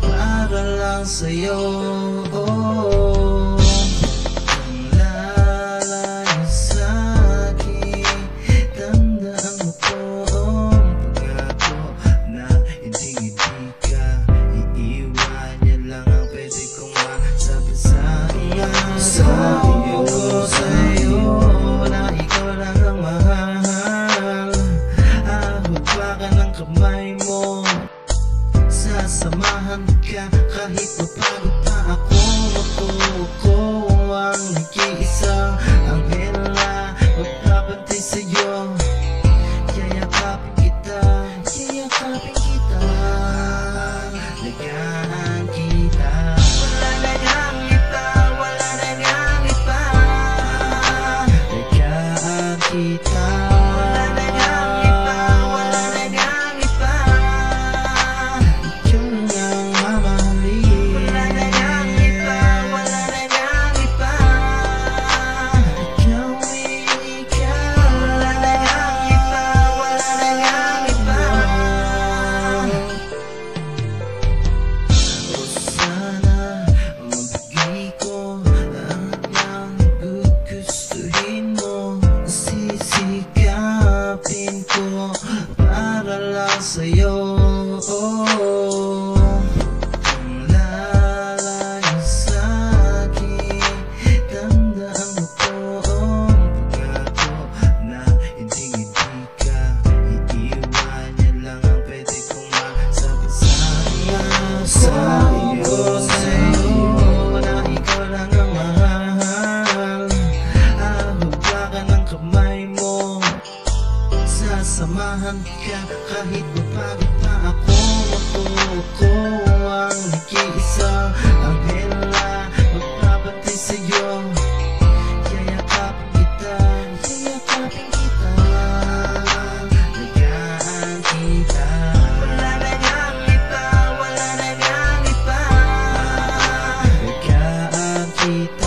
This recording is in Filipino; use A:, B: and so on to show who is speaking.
A: Para lang sa'yo, ang lalayo sa'kin. Tandaan mo to, pagkako na hindi ka iiwan. Yan lang ang pwede kong masabi sa'yo. Sabi ko sa'yo na ikaw lang ang mahal. Hawakan ng kamay mo, sasamahan ka kahit mapagod pa ako. Ako ang nag-iisang anghel na magbabantay sa'yo. Yayakapin kita, lagaan kita. Wala na ngang iba, wala na ngang iba. Lagaan kita. Para lang sa'yo, ang lalayo sa'kin. Tandaan mo to, pagkako na hindi ka iiwan. Yan lang ang pwede kong masabi sa'yo. Sabi ko sa'yo na ikaw lang ang mahal. Hawakan ng kamay mo, sasamahan ka kahit mapagod pa ako. Ako ang nag-iisang anghel na magbabantay sa'yo. Yayakapin kita, lagaan kita. Wala na ngang iba, wala na ngang iba. Lagaan kita.